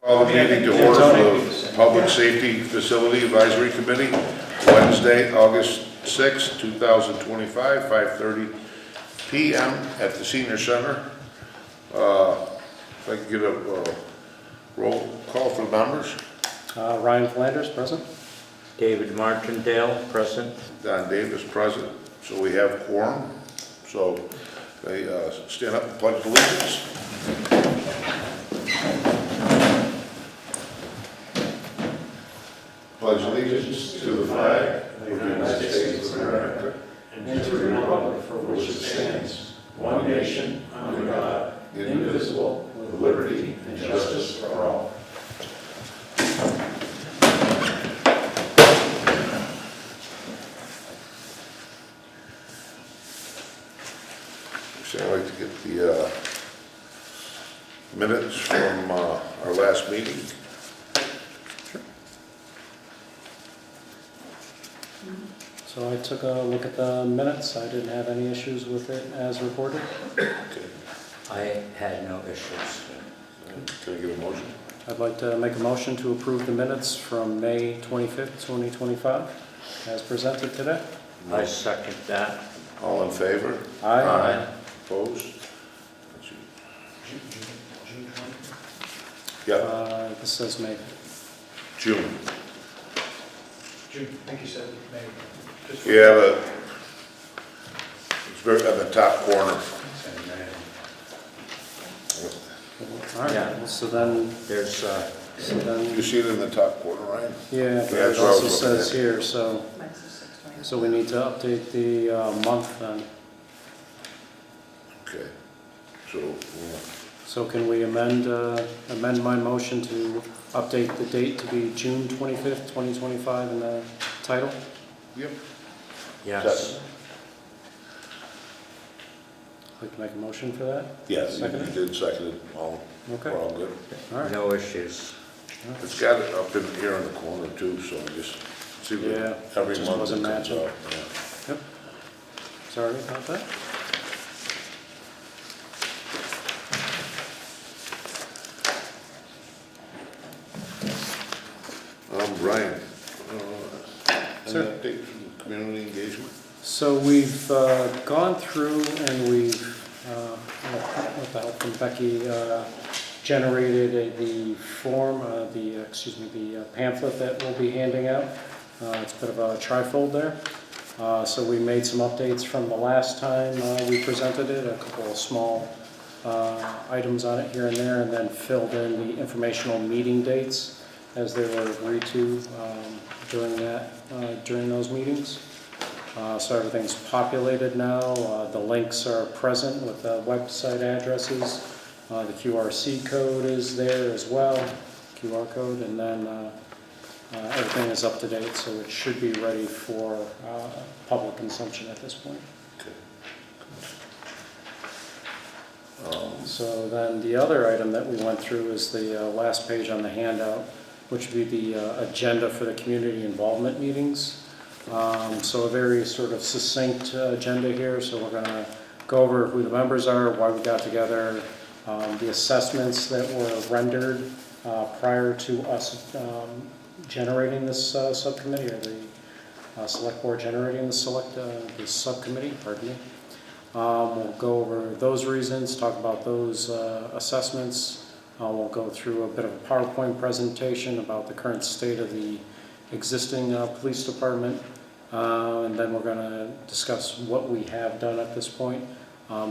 Call the meeting to order for the Public Safety Facility Advisory Committee, Wednesday, August 6, 2025, 5:30 p.m. at the Senior Center. If I could get a roll call for the members. Ryan Flanders, present. David Martindale, present. Don Davis, present. So we have quorum. So they stand up and pledge allegiance. Pledge allegiance to the flag of the United States of America and to the republic for which it stands, one nation, under God, indivisible, with liberty and justice for all. So I'd like to get the minutes from our last meeting. So I took a look at the minutes. I didn't have any issues with it as reported. Okay. I had no issues. Can I get a motion? I'd like to make a motion to approve the minutes from May 25th, 2025 as presented today. I second that. All in favor? Aye. Opposed? Yeah, This says May. June. June, I think you said May. Just for- Yeah, it's very on the top corner. All right. Yeah. Well, so then, There's, You see it in the top corner, right? yeah, but Yeah, it that's what I also was looking says at. here, so we need to update the month then. Okay. So, So can we amend my motion to update the date to be June 25th, 2025 in the title? yep. yes. I'd like to make a motion for that. Yes, you Second. did second it. All, Okay. we're all good. All right. No issues. It's got it up in here in the corner too, so just see what Yeah, every it just month wasn't it comes matching. out. Yeah. Yep. Sorry about that. Brian, Sir. an update from community engagement? So we've gone through and we've, with the help from Becky, generated the form, the pamphlet that we'll be handing out. It's a bit of a trifold there. So we made some updates from the last time we presented it, a couple of small items on it here and there, and then filled in the informational meeting dates as they were agreed to during those meetings. So everything's populated now. The links are present with the website addresses. The QRC code is there as well, QR code, and then everything is up to date, so it should be ready for public consumption at this point. So then the other item that we went through is the last page on the handout, which would be the agenda for the community involvement meetings. So a very sort of succinct agenda here. So we're going to go over who the members are, why we got together, the assessments that were rendered prior to us generating this subcommittee, or the select board generating the subcommittee, pardon me. We'll go over those reasons, talk about those assessments. We'll go through a bit of a PowerPoint presentation about the current state of the existing police department, and then we're going to discuss what we have done at this point.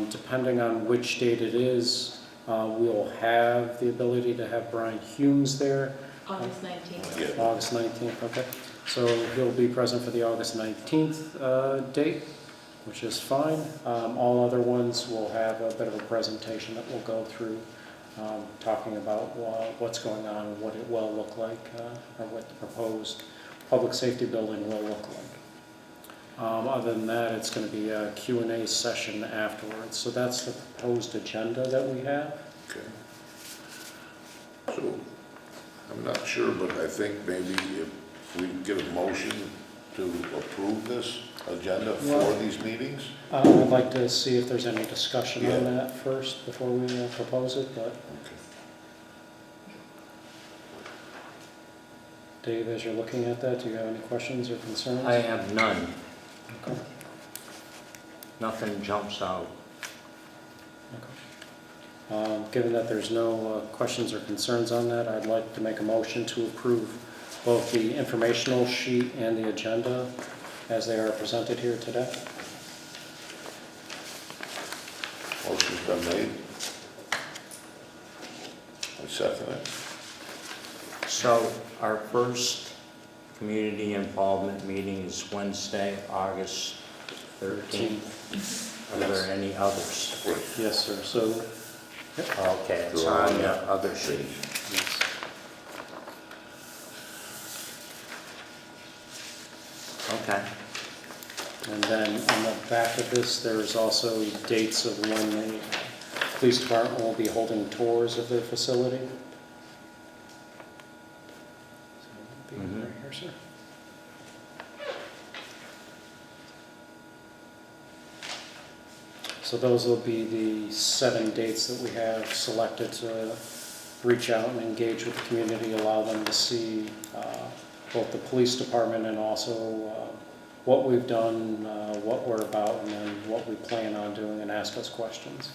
Depending on which date it is, we'll have the ability to have Brian Humes there. August 19th. Yeah. August 19th, okay. So he'll be present for the August 19th date, which is fine. All other ones will have a bit of a presentation that we'll go through, talking about what's going on and what it will look like, or what the proposed public safety building will look like. Other than that, it's going to be a Q&A session afterwards. So that's the proposed agenda that we have. Okay. So, I'm not sure, but I think maybe if we get a motion to approve this agenda for these meetings? I'd like to see if there's any discussion on that first before we propose it, but Okay. Dave, as you're looking at that, do you have any questions or concerns? I have none. Okay. Nothing jumps out. Given that there's no questions or concerns on that, I'd like to make a motion to approve both the informational sheet and the agenda as they are presented here today. Motion's been made. I second it. So our first community involvement meeting is Wednesday, August 13th. Are there any others? Yes, sir. So, Okay, it's on the other sheet. yes. Okay. And then on the back of this, there's also dates of when the police department will be holding tours of their facility. So it'll be right here, sir. So those will be the 7 dates that we have selected to reach out and engage with the community, allow them to see both the police department and also what we've done, what we're about, and then what we plan on doing, and ask us questions.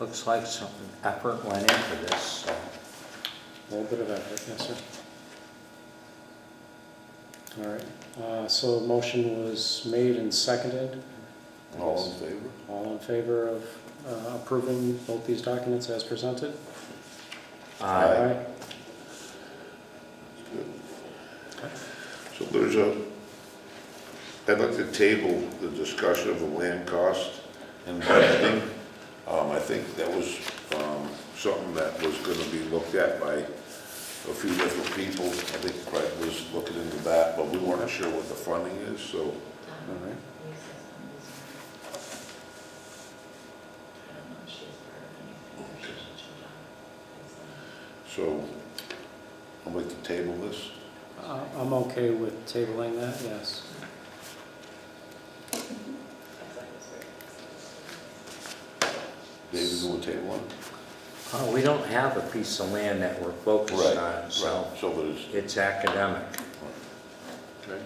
Looks like some effort went into this, so. A little bit of effort, yes, sir. All right, so motion was made and seconded. All in favor? All in favor of approving both these documents as presented? Aye. So there's I'd like to table the discussion of the land cost and budgeting. I think that was something that was going to be looked at by a few different people. I think Craig was looking into that, but we weren't sure what the funding is, so. All right. So, I'll make the table this. I'm okay with tabling that, yes. David, you want to table one? We don't have a piece of land that we're focused on, so Right, so there's, it's academic. okay.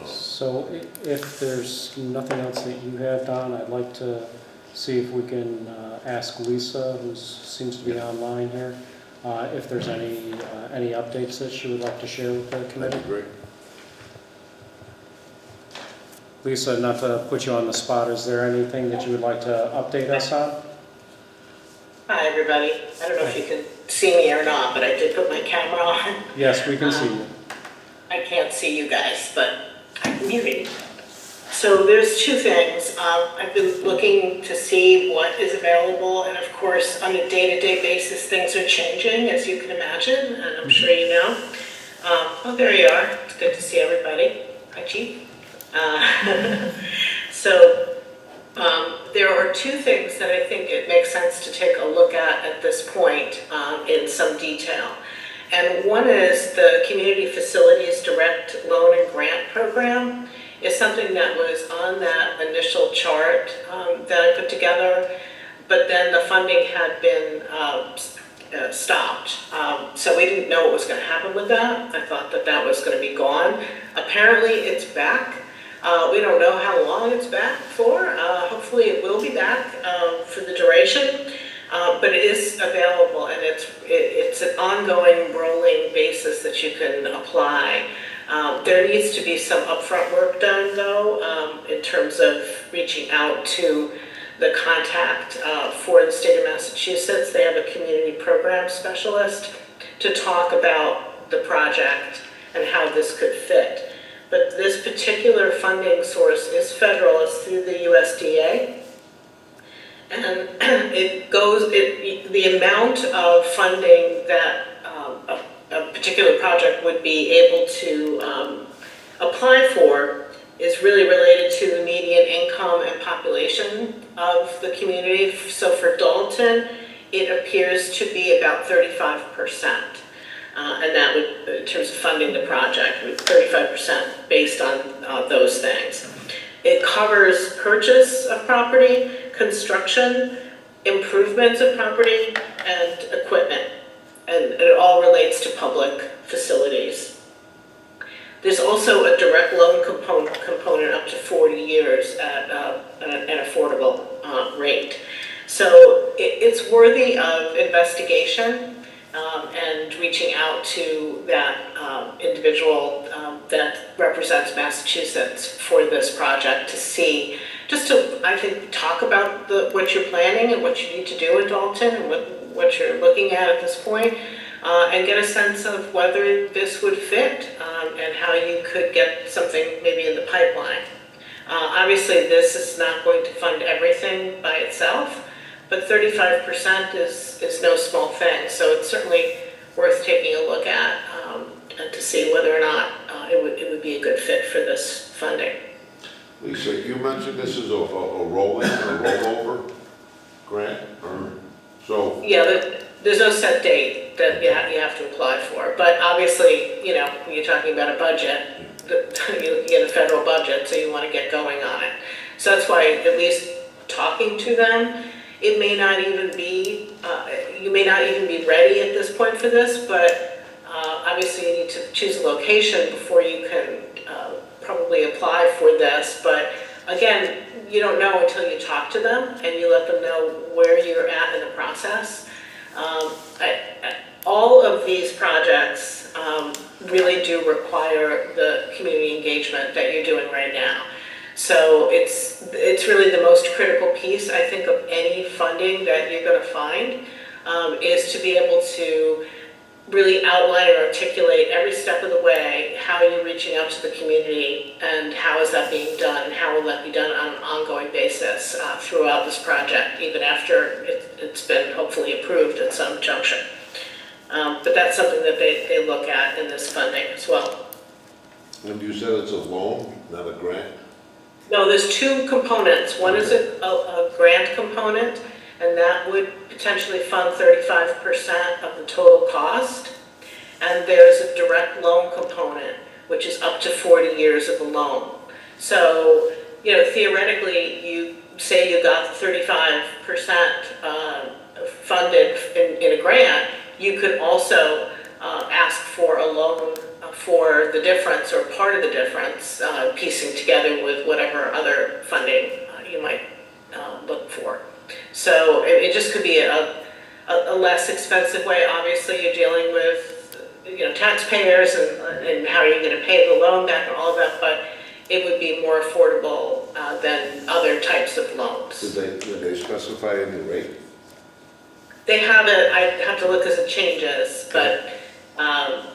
So if there's nothing else that you have, Don, I'd like to see if we can ask Lisa, who seems to be online here, if there's any updates that she would like to share with the committee. That'd be great. Lisa, not to put you on the spot, is there anything that you would like to update us on? Hi, everybody. I don't know if you can see me or not, but I did put my camera on. Yes, we can see you. I can't see you guys, but I can hear you. So there's 2 things. I've been looking to see what is available, and of course, on a day-to-day basis, things are changing, as you can imagine, and I'm sure you know. Oh, there you are. It's good to see everybody. Hi, Chief. So there are 2 things that I think it makes sense to take a look at this point in some detail. And one is the Community Facilities Direct Loan and Grant Program is something that was on that initial chart that I put together, but then the funding had been stopped. So we didn't know what was going to happen with that. I thought that that was going to be gone. Apparently it's back. We don't know how long it's back for. Hopefully it will be back for the duration, but it is available, and it's an ongoing rolling basis that you can apply. There needs to be some upfront work done, though, in terms of reaching out to the contact for the state of Massachusetts. They have a community program specialist to talk about the project and how this could fit. But this particular funding source is federal. It's through the USDA. And the amount of funding that a particular project would be able to apply for is really related to the median income and population of the community. So for Dalton, it appears to be about 35%. And that would, in terms of funding the project, would 35% based on those things. It covers purchase of property, construction, improvements of property, and equipment. And it all relates to public facilities. There's also a direct loan component up to 40 years at an affordable rate. So it's worthy of investigation and reaching out to that individual that represents Massachusetts for this project to see, just to, I think, talk about what you're planning and what you need to do in Dalton and what you're looking at this point, and get a sense of whether this would fit and how you could get something maybe in the pipeline. Obviously, this is not going to fund everything by itself, but 35% is no small thing. So it's certainly worth taking a look at and to see whether or not it would be a good fit for this funding. Lisa, you mentioned this is a rolling or rollover grant, or so? Yeah, there's no set date that you have to apply for, but obviously, when you're talking about a budget, you get a federal budget, so you want to get going on it. So that's why, at least talking to them, it may not even be, you may not even be ready at this point for this, but obviously you need to choose a location before you can probably apply for this. But again, you don't know until you talk to them and you let them know where you're at in the process. All of these projects really do require the community engagement that you're doing right now. So it's really the most critical piece, I think, of any funding that you're going to find, is to be able to really outline and articulate every step of the way how you're reaching out to the community and how is that being done and how will that be done on an ongoing basis throughout this project, even after it's been hopefully approved at some juncture. But that's something that they look at in this funding as well. And you said it's a loan, not a grant? No, there's two components. One is a grant component, and that would potentially fund 35% of the total cost. And there's a direct loan component, which is up to 40 years of a loan. So, theoretically, you say you got 35% funded in a grant, you could also ask for a loan for the difference or part of the difference, piecing together with whatever other funding you might look for. So it just could be a less expensive way. Obviously, you're dealing with taxpayers and how are you going to pay the loan back and all of that, but it would be more affordable than other types of loans. Did they specify any rate? They haven't. I'd have to look as it changes, but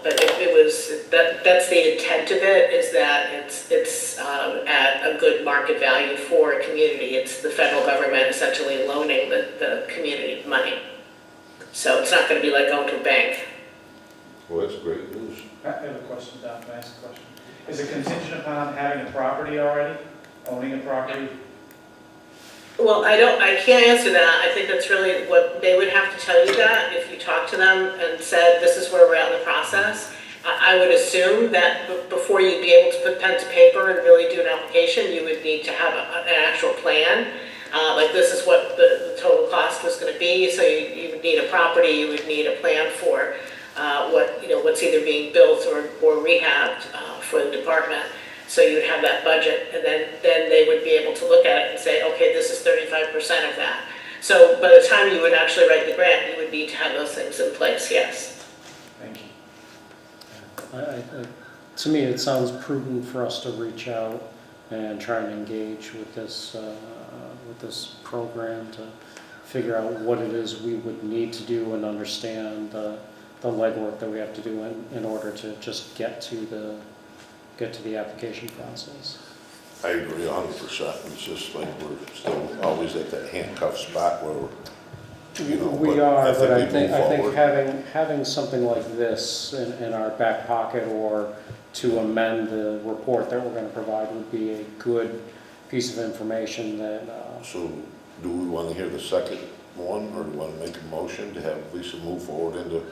it was that's the intent of it, is that it's at a good market value for a community. It's the federal government essentially loaning the community money, so it's not going to be like going to a bank. Well, that's great news. I have a question, Don, can I ask a question? Is it contingent upon having a property already, owning a property? Well, I can't answer that. I think that's really what they would have to tell you, that if you talk to them and said, this is where we're at in the process. I would assume that before you'd be able to put pen to paper and really do an application, you would need to have an actual plan. Like this is what the total cost was going to be. So you would need a property, you would need a plan for what's either being built or rehabbed for the department. So you would have that budget, and then they would be able to look at it and say, okay, this is 35% of that. So by the time you would actually write the grant, you would need to have those things in place, yes. Thank you. To me, it sounds prudent for us to reach out and try and engage with this program to figure out what it is we would need to do and understand the legwork that we have to do in order to just get to the application process. I agree 100%. It's just like we're still always at that handcuff spot where we are, but I think forward. having something like this in our back pocket, or to amend the report that we're going to provide, would be a good piece of information that. So, do we want to hear the second one, or do we want to make a motion to have Lisa move forward into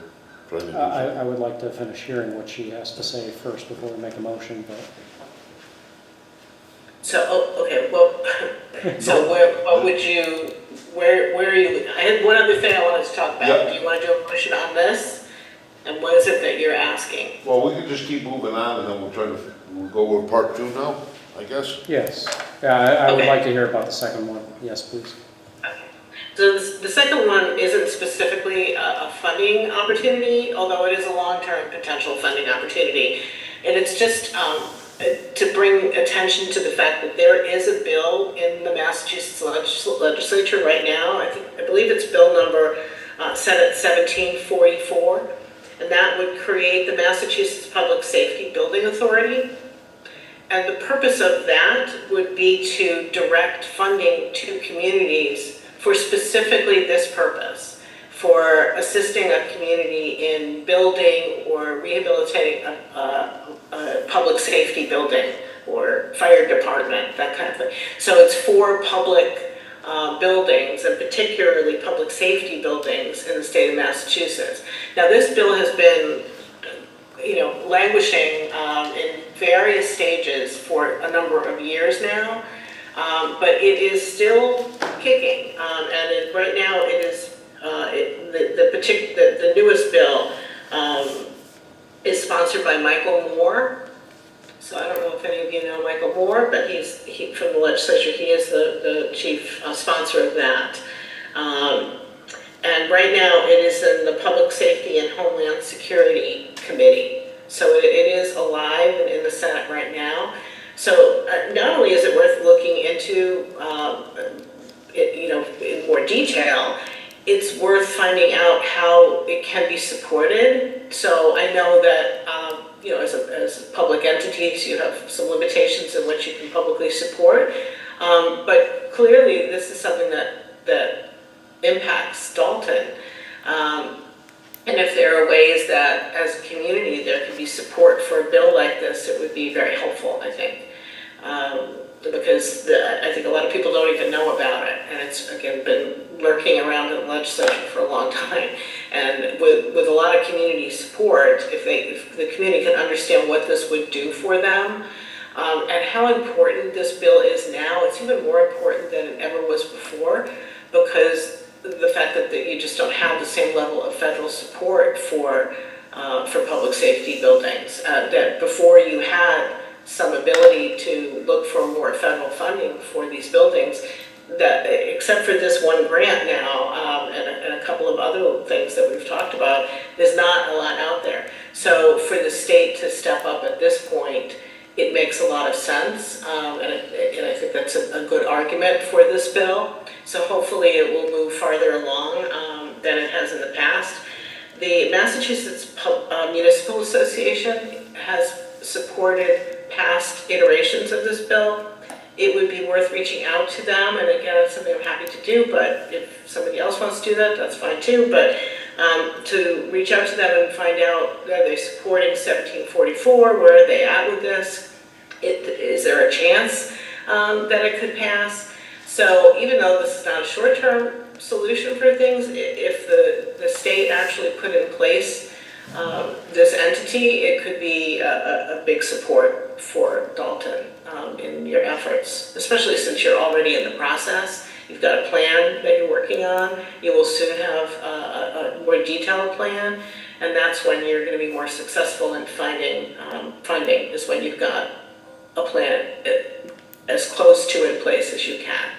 trying to do I something. would like to finish hearing what she has to say first before we make a motion, but So, okay, well, so what would you, where are you, I had one other thing I wanted to talk about. Yeah. Do you want to do a motion on this? And what is it that you're asking? Well, we can just keep moving on and then we'll go with part 2 now, I guess. yes. Yeah, I would Okay. like to hear about the second one. Yes, please. So the second one isn't specifically a funding opportunity, although it is a long-term potential funding opportunity. And it's just to bring attention to the fact that there is a bill in the Massachusetts legislature right now. I believe it's bill number Senate 1744. And that would create the Massachusetts Public Safety Building Authority. And the purpose of that would be to direct funding to communities for specifically this purpose, for assisting a community in building or rehabilitating a public safety building or fire department, that kind of thing. So it's for public buildings, and particularly public safety buildings in the state of Massachusetts. Now, this bill has been, languishing in various stages for a number of years now, but it is still kicking. Right now, it is the newest bill is sponsored by Michael Moore. So I don't know if any of you know Michael Moore, but he's from the legislature. He is the chief sponsor of that. And right now, it is in the Public Safety and Homeland Security Committee. So it is alive and in the Senate right now. So not only is it worth looking into, in more detail, it's worth finding out how it can be supported. So I know that, as public entities, you have some limitations in what you can publicly support. But clearly, this is something that impacts Dalton. And if there are ways that, as a community, there could be support for a bill like this, it would be very helpful, I think. Because I think a lot of people don't even know about it, and it's, again, been lurking around in the legislature for a long time. And with a lot of community support, if the community can understand what this would do for them, and how important this bill is now, it's even more important than it ever was before, because the fact that you just don't have the same level of federal support for public safety buildings. That before you had some ability to look for more federal funding for these buildings, that except for this one grant now and a couple of other things that we've talked about, there's not a lot out there. So for the state to step up at this point, it makes a lot of sense, and I think that's a good argument for this bill. So hopefully it will move farther along than it has in the past. The Massachusetts Municipal Association has supported past iterations of this bill. It would be worth reaching out to them, and again, it's something I'm happy to do, but if somebody else wants to do that, that's fine too. But to reach out to them and find out, are they supporting 1744? Where are they at with this? Is there a chance that it could pass? So even though this is not a short-term solution for things, if the state actually put in place this entity, it could be a big support for Dalton in your efforts, especially since you're already in the process. You've got a plan that you're working on. You will soon have a more detailed plan, and that's when you're going to be more successful in finding funding, is when you've got a plan as close to in place as you can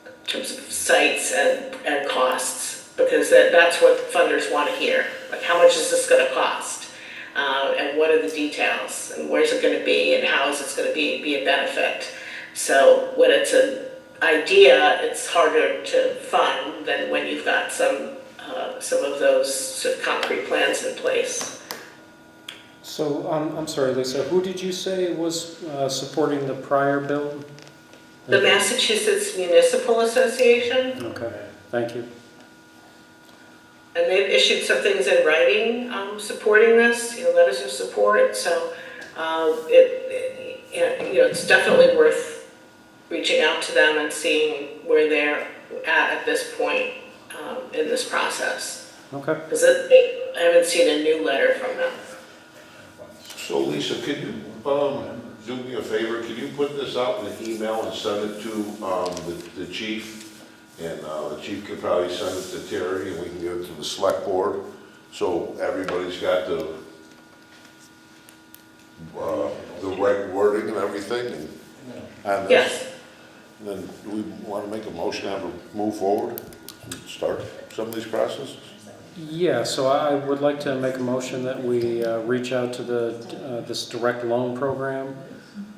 in terms of sites and costs, because that's what funders want to hear. Like, how much is this going to cost? And what are the details? And where's it going to be? And how is this going to be a benefit? So when it's an idea, it's harder to fund than when you've got some of those sort of concrete plans in place. So, I'm sorry, Lisa, who did you say was supporting the prior bill? The Massachusetts Municipal Association, Okay, thank you. and they've issued some things in writing supporting this, letters of support. So it's definitely worth reaching out to them and seeing where they're at this point in this process. Okay. Because I haven't seen a new letter from them. So Lisa, could you, do me a favor, can you put this out in an email and send it to, the chief? And, the chief could probably send it to Terry and we can give it to the select board, so everybody's got the right wording and everything, and Yes. then do we want to make a motion to have her move forward and start some of these processes? Yeah, so I would like to make a motion that we reach out to this direct loan program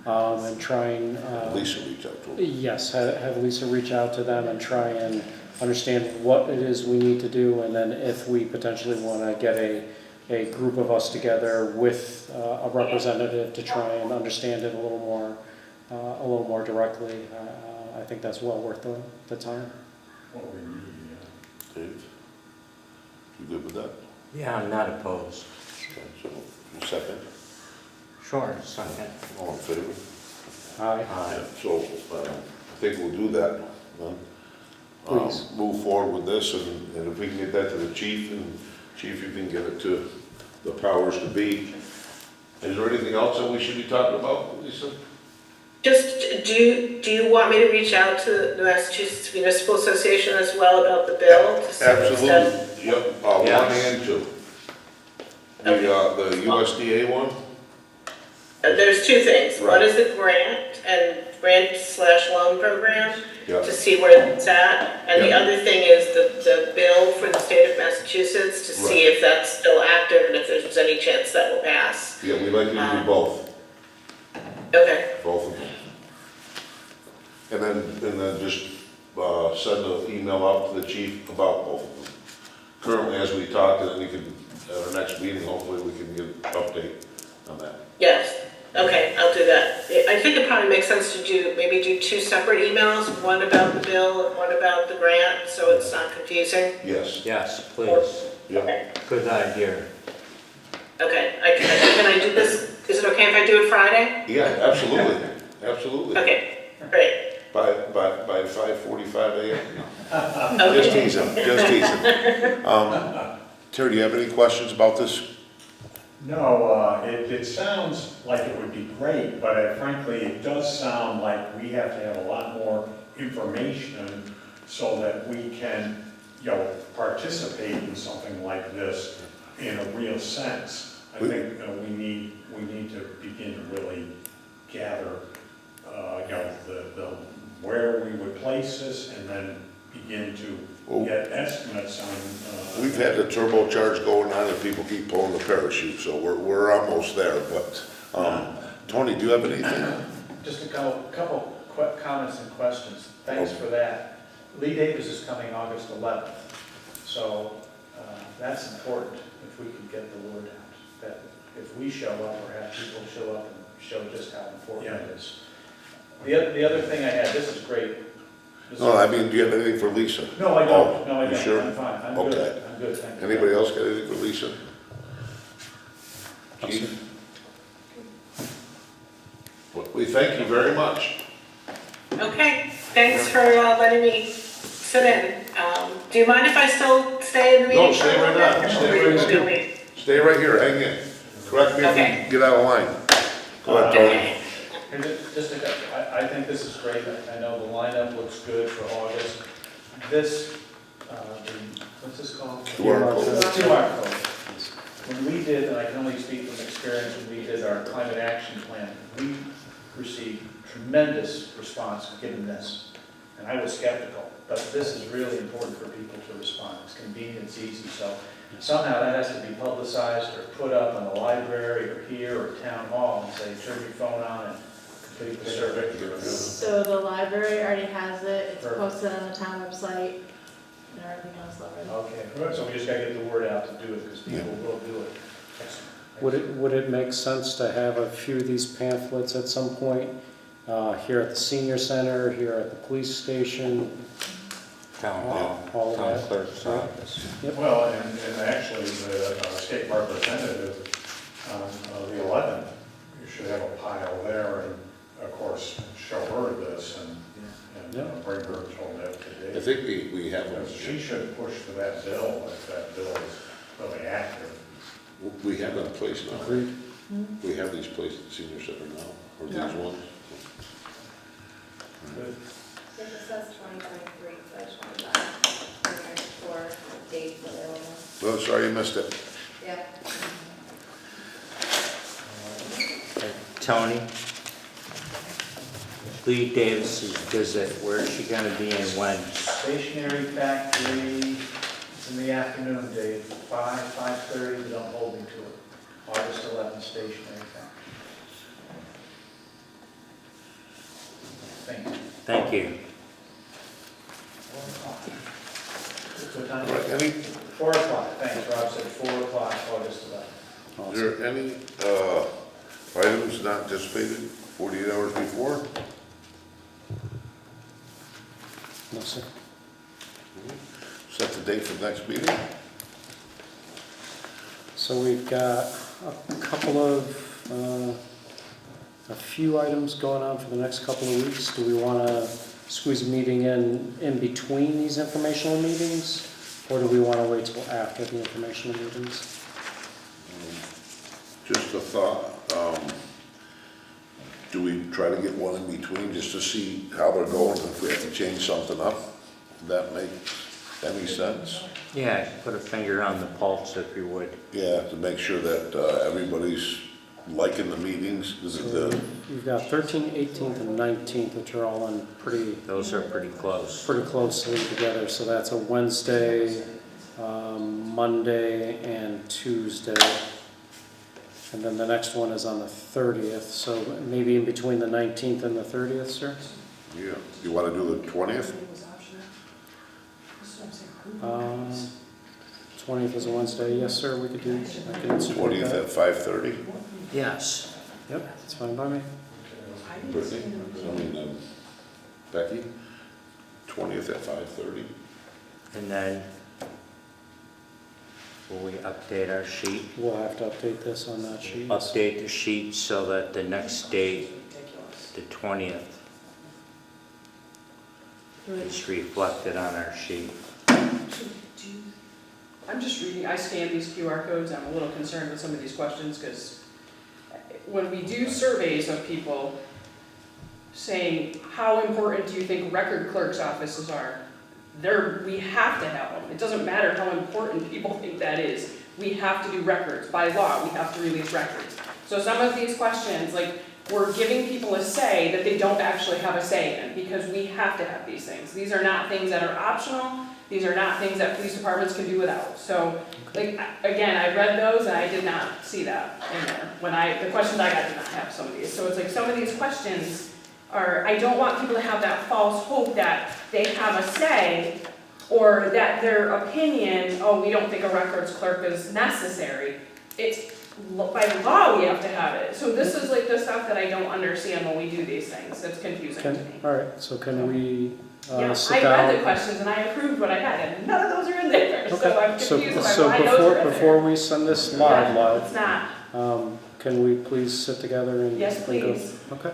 and try and... Lisa reach out to her. Yes, have Lisa reach out to them and try and understand what it is we need to do, and then if we potentially want to get a group of us together with a representative to try and understand it a little more directly. I think that's well worth the time. Dave, you good with that? Yeah, I'm not opposed. Okay, so, you second, Sure, second. all in favor? Aye. Yeah, so, I think we'll do that, then. Please. Move forward with this, and if we can get that to the chief, and chief, you can get it to the powers to be. Is there anything else that we should be talking about, Lisa? Just, do you want me to reach out to the Massachusetts Municipal Association as well about the bill? To see what's done? Absolutely, yep, Yes. 1 and 2. The USDA one? There's two things. Right. One is the grant/loan program Yeah. to see where it's at. And the Yeah. other thing is the bill for the state of Massachusetts to see if that's still active and if there's any chance that will pass. Yeah, we'd like you to do both, Okay, both of them. And then just, send an email out to the chief about both of them. Currently, as we talked, and then we can, at our next meeting, hopefully we can get an update on that. yes. Okay, I'll do that. I think it probably makes sense to maybe do two separate emails, one about the bill and one about the grant, so it's not confusing. Yes, Yes, please. yep. Okay, Good idea. okay. Can I do this? Is it okay if I do it Friday? Yeah, absolutely, absolutely. Okay, great. By 5:45 a.m.? Okay. Just teasing, just teasing. Terry, do you have any questions about this? No, it sounds like it would be great, but frankly, it does sound like we have to have a lot more information so that we can, participate in something like this in a real sense. I think we need to begin to really gather, the where we would place this, and then begin to get estimates on. We've had the turbocharge going on and people keep pulling the parachute, so we're almost there, but, Tony, do you have anything? Just a couple quick comments and questions. Thanks for that. Lee Davis is coming August 11th, so that's important if we could get the word out. That if we show up or have people show up and show just how important it is. The other thing I had, this is great. No, I mean, do you have anything for Lisa? No, I don't. No, I You don't. sure? I'm fine. I'm Okay. good. I'm good, thank you. Anybody else got anything for Lisa? Chief? Well, we thank you very much. Okay, thanks for letting me sit in. Do you mind if I still stay in the meeting? No, stay right on. Stay right here. Stay right here, hang in. Correct me if Okay. we get out of line. Go ahead, Tony. Okay. And I think this is great. I know the lineup looks good for August. This, what's this called? QR code. QR code. When we did, and I can only speak from experience, when we did our climate action plan, we received tremendous response given this. And I was skeptical, but this is really important for people to respond. It's convenient, it's easy, so somehow that has to be publicized or put up in the library or here or town hall and say, turn your phone on and complete the survey. So the library already has it, it's Perfect. posted on the town website, and everything else already. Okay, so we just gotta get the word out to do it, because people will do it. Excellent. Would it make sense to have a few of these pamphlets at some point here at the senior center, here at the police station? Town hall, All of town that. clerk's office. Well, and actually, the state representative on the 11th, you should have a pile there, and of course, show her this and bring her told that today. I think we have, She should push for that bill, if that bill is really active. we have that in place now. Agreed. We have these placed at the senior center now, or these Yeah. ones. Good. It says 2023, so I just wanted to for dates available. Well, sorry you missed it. Yeah. Tony, Lee Davis's visit, where's she gonna be and when? Stationery factory, it's in the afternoon, Dave, 5:30, but don't hold me to it. August 11th, stationery factory. Thank you. Thank you. What All time? right, any, 4 o'clock, thanks, Rob said 4 o'clock, August 11th. is there any, items not anticipated 48 hours before? No, sir. Set the date for the next meeting? So we've got a couple of, a few items going on for the next couple of weeks. Do we want to squeeze a meeting in between these informational meetings? Or do we want to wait till after the informational meetings? Just a thought, do we try to get one in between just to see how they're going, if we have to change something up? Does that make any sense? Yeah, put a finger on the pulse if you would. Yeah, to make sure that everybody's liking the meetings, is it the, You've got 13th, 18th, and 19th, which are all in Those are pretty close. pretty closely together. So that's a Wednesday, Monday, and Tuesday. And then the next one is on the 30th, so maybe in between the 19th and the 30th, sir? yeah, you want to do the 20th? 20th is a Wednesday, yes, sir, we could do, I can support 20th that. at 5:30? Yes. Yep, it's fine by me. Brittany, Becky? 20th at 5:30? And then, will we update our sheet? We'll have to update this on that sheet. Update the sheet so that the next date, the 20th, is reflected on our sheet. I'm just reading, I scan these QR codes, I'm a little concerned with some of these questions, because when we do surveys of people saying, how important do you think record clerk's offices are? We have to have them. It doesn't matter how important people think that is. We have to do records. By law, we have to release records. So some of these questions, like, we're giving people a say that they don't actually have a say in, because we have to have these things. These are not things that are optional. These are not things that police departments can do without. So, like, again, I read those and I did not see that in there. The questions I got did not have some of these. So it's like some of these questions are, I don't want people to have that false hope that they have a say, or that their opinion, oh, we don't think a records clerk is necessary. It's, by law, we have to have it. So this is like the stuff that I don't understand when we do these things. It's confusing to me. All right, so can we Yeah, sit I down? read the questions and I approved what I had, and none of those are in there, so Okay, I'm confused by so why those are in before there. we send this Yeah, live, it's not. can we please sit together and? Yes, and go- please. Okay,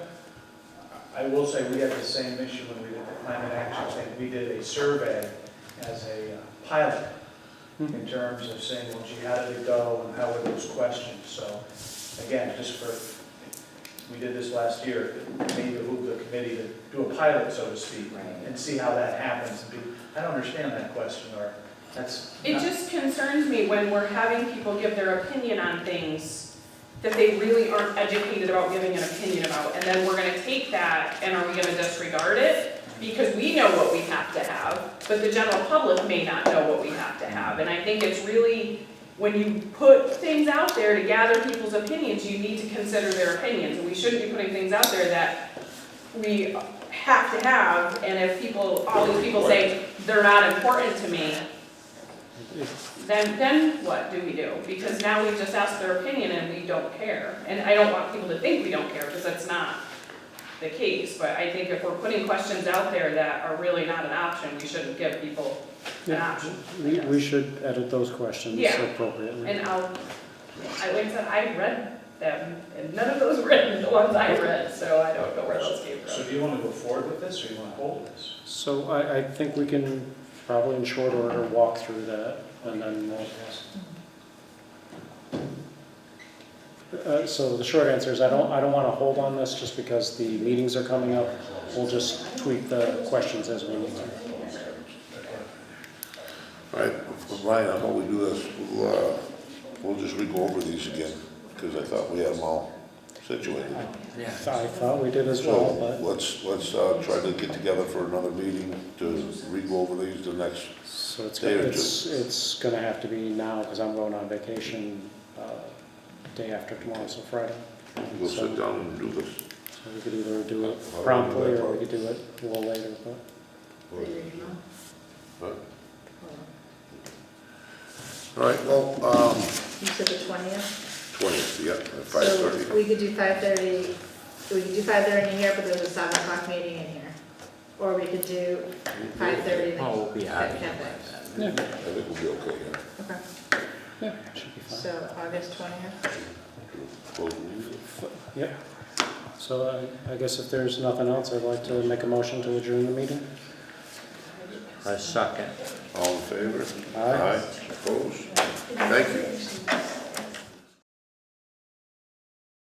I will say, we had the same issue when we did the climate action thing. We did a survey as a pilot in terms of saying, well, gee, how did it go and how were those questions? So, again, we did this last year, it may behoove the committee to do a pilot, so to speak, and see how that happens. I don't understand that question, or that's. It just concerns me when we're having people give their opinion on things that they really aren't educated about giving an opinion about, and then we're gonna take that, and are we gonna disregard it? Because we know what we have to have, but the general public may not know what we have to have, and I think it's really, when you put things out there to gather people's opinions, you need to consider their opinions, and we shouldn't be putting things out there that we have to have, and if all these people say, they're not important to me, then what do we do? Because now we've just asked their opinion and we don't care. And I don't want people to think we don't care, because that's not the case, but I think if we're putting questions out there that are really not an option, we shouldn't give people an option. we should edit those questions Yeah. appropriately. And like I said, I read And none of those were in the ones I read, so I don't know where those came So from. do you want to go forward with this, or you want to hold this? So I think we can probably in short order walk through that, and then so the short answer is I don't want to hold on this just because the meetings are coming up. We'll just tweak the questions as we need to. All right, Ryan, how about we do this? We'll just re-go over these again, because I thought we had them all situated. Yeah. I thought we did as well, So but, let's try to get together for another meeting to re-go over these the next, so it's Day or gonna, two. it's gonna have to be now, because I'm going on vacation, day after tomorrow, so Friday. we'll sit down and do this. So we could either do it promptly, or we could do it a little later, but. Huh? All right, well, You said the 20th? 20th, yeah, at So 5:30. we could do 5:30, we could do 5:30 in here, but there's a 7 o'clock meeting in here. Or we could do 5:30 in the Oh, we'll be out of here cafe. by then. Yeah, I think we'll be okay here. Okay, yeah, should be fine. so August 20th? Close the meeting. Yep. So I guess if there's nothing else, I'd like to make a motion to adjourn the meeting. I second. All in favor? Aye. Opposed? Thank you.